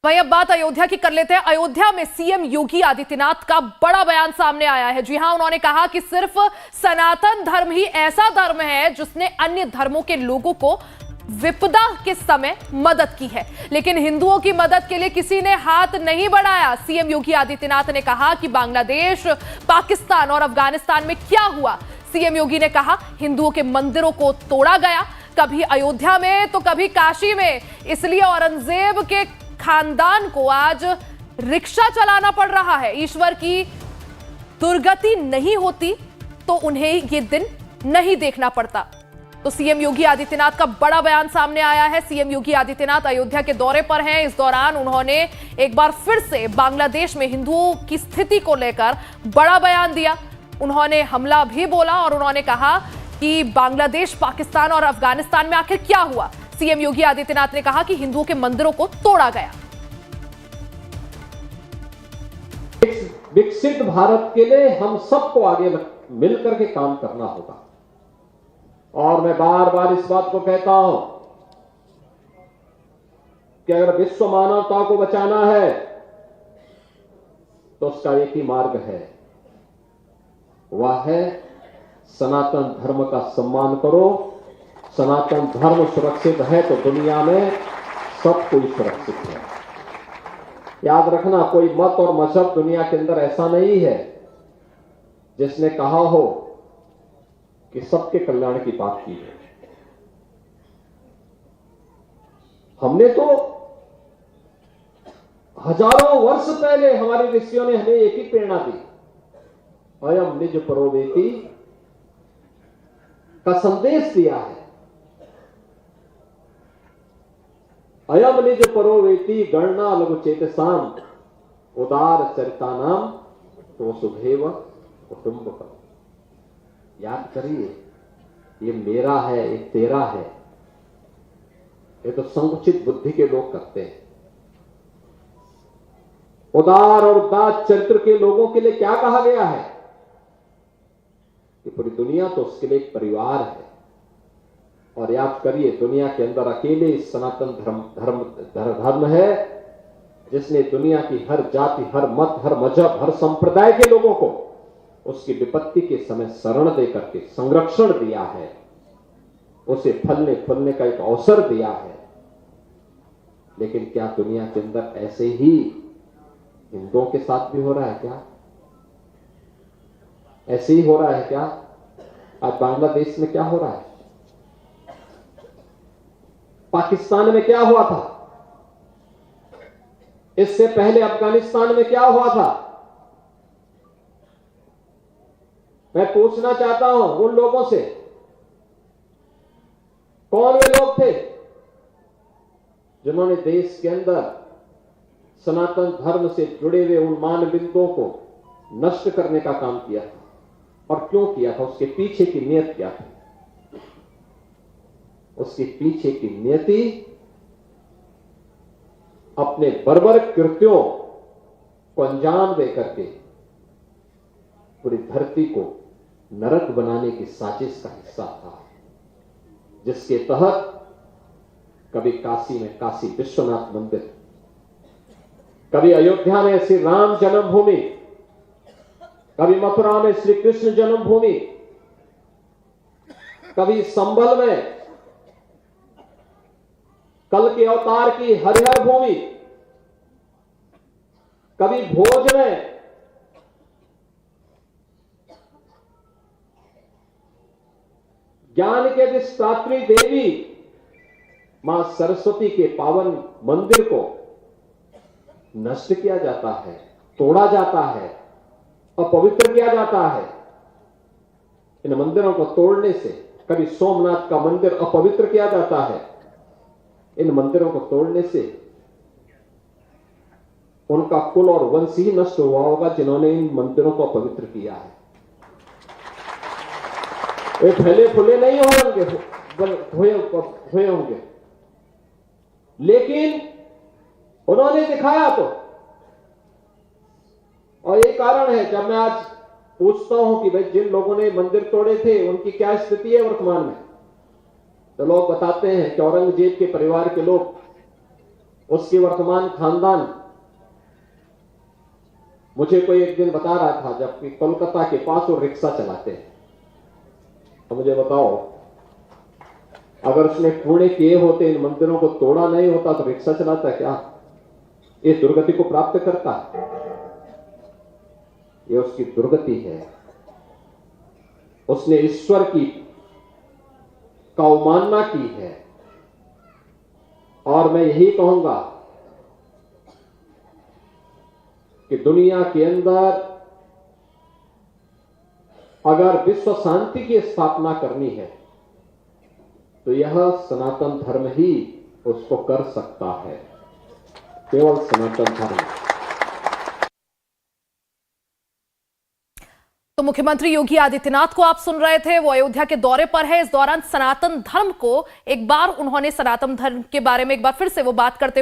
वहीं अब बात अयोध्या की कर लेते हैं। अयोध्या में सीएम योगी आदित्यनाथ का बड़ा बयान सामने आया है। जी हां, उन्होंने कहा कि सिर्फ सनातन धर्म ही ऐसा धर्म है जिसने अन्य धर्मों के लोगों को विपदा के समय मदद की है, लेकिन हिंदुओं की मदद के लिए किसी ने हाथ नहीं बढ़ाया। सीएम योगी आदित्यनाथ ने कहा कि बांग्लादेश, पाकिस्तान और अफगानिस्तान में क्या हुआ। सीएम योगी ने कहा हिंदुओं के मंदिरों को तोड़ा गया, कभी अयोध्या में तो कभी काशी में, इसलिए औरंगजेब के खानदान को आज रिक्शा चलाना पड़ रहा है। ईश्वर की दुर्गति नहीं होती तो उन्हें ये दिन नहीं देखना पड़ता। तो सीएम योगी आदित्यनाथ का बड़ा बयान सामने आया है। सीएम योगी आदित्यनाथ अयोध्या के दौरे पर हैं। इस दौरान उन्होंने एक बार फिर से बांग्लादेश में हिंदुओं की स्थिति को लेकर बड़ा बयान दिया। उन्होंने हमला भी बोला और उन्होंने कहा कि बांग्लादेश, पाकिस्तान और अफगानिस्तान में आखिर क्या हुआ। सीएम योगी आदित्यनाथ ने कहा कि हिंदुओं के मंदिरों को तोड़ा गया। विकसित भारत के लिए हम सबको आगे मिलकर के काम करना होगा। और मैं बार बार इस बात को कहता हूं कि अगर विश्व मानवता को बचाना है तो उसका एक ही मार्ग है, वह है सनातन धर्म का सम्मान करो। सनातन धर्म सुरक्षित है तो दुनिया में सब कोई सुरक्षित है। याद रखना, कोई मत और मजहब दुनिया के अंदर ऐसा नहीं है जिसने कहा हो कि सबके कल्याण की बात की है। हमने तो हजारों वर्ष पहले हमारे ऋषियों ने हमें एक ही प्रेरणा दी, अयम निज परोवेति का संदेश दिया है। अयम निज परोवेति गणना लघु चेतसाम उदार चरितानाम तो सुधेव कुटुंब। याद करिए, ये मेरा है, ये तेरा है, ये तो संकुचित बुद्धि के लोग करते हैं। उदार और उदार चरित्र के लोगों के लिए क्या कहा गया है कि पूरी दुनिया तो उसके लिए एक परिवार है। और याद करिए, दुनिया के अंदर अकेले सनातन धर्म है जिसने दुनिया की हर जाति, हर मत, हर मजहब, हर संप्रदाय के लोगों को उसकी विपत्ति के समय शरण देकर के संरक्षण दिया है, उसे फलने फूलने का एक अवसर दिया है। लेकिन क्या दुनिया के अंदर ऐसे ही हिंदुओं के साथ भी हो रहा है क्या? ऐसे ही हो रहा है क्या? आज बांग्लादेश में क्या हो रहा है? पाकिस्तान में क्या हुआ था? इससे पहले अफगानिस्तान में क्या हुआ था? मैं पूछना चाहता हूं उन लोगों से, कौन वे लोग थे जिन्होंने देश के अंदर सनातन धर्म से जुड़े हुए उन मान बिंदुओं को नष्ट करने का काम किया था? और क्यों किया था? उसके पीछे की नियत क्या थी? उसके पीछे की नियति अपने बर्बर कृत्यों को अंजाम देकर के पूरी धरती को नरक बनाने की साजिश का हिस्सा था, जिसके तहत कभी काशी में काशी विश्वनाथ मंदिर, कभी अयोध्या में श्री राम जन्मभूमि, कभी मथुरा में श्री कृष्ण जन्मभूमि, कभी संभल में कल के अवतार की हरिहर भूमि, कभी भोज में ज्ञान के अधिष्ठात्री देवी मां सरस्वती के पावन मंदिर को नष्ट किया जाता है, तोड़ा जाता है, अपवित्र किया जाता है। इन मंदिरों को तोड़ने से, कभी सोमनाथ का मंदिर अपवित्र किया जाता है, इन मंदिरों को तोड़ने से उनका कुल और वंश ही नष्ट हुआ होगा जिन्होंने इन मंदिरों को अपवित्र किया है। वे फैले फूले नहीं हुए होंगे, लेकिन उन्होंने दिखाया तो। और ये कारण है, जब मैं आज पूछता हूं कि भाई जिन लोगों ने मंदिर तोड़े थे उनकी क्या स्थिति है वर्तमान में, तो लोग बताते हैं कि औरंगजेब के परिवार के लोग उसके वर्तमान खानदान, मुझे कोई एक दिन बता रहा था जबकि कोलकाता के पास वो रिक्शा चलाते हैं, तो मुझे बताओ अगर उसने पुणे किए होते, इन मंदिरों को तोड़ा नहीं होता तो रिक्शा चलाता क्या? ये दुर्गति को प्राप्त करता है, ये उसकी दुर्गति है। उसने ईश्वर की अवमानना की है। और मैं यही कहूंगा कि दुनिया के अंदर अगर विश्व शांति की स्थापना करनी है तो यह सनातन धर्म ही उसको कर सकता है, केवल सनातन धर्म। तो मुख्यमंत्री योगी आदित्यनाथ को आप सुन रहे थे, वो अयोध्या के दौरे पर है। इस दौरान सनातन धर्म को एक बार उन्होंने सनातन धर्म के बारे में एक बार फिर से वो बात करते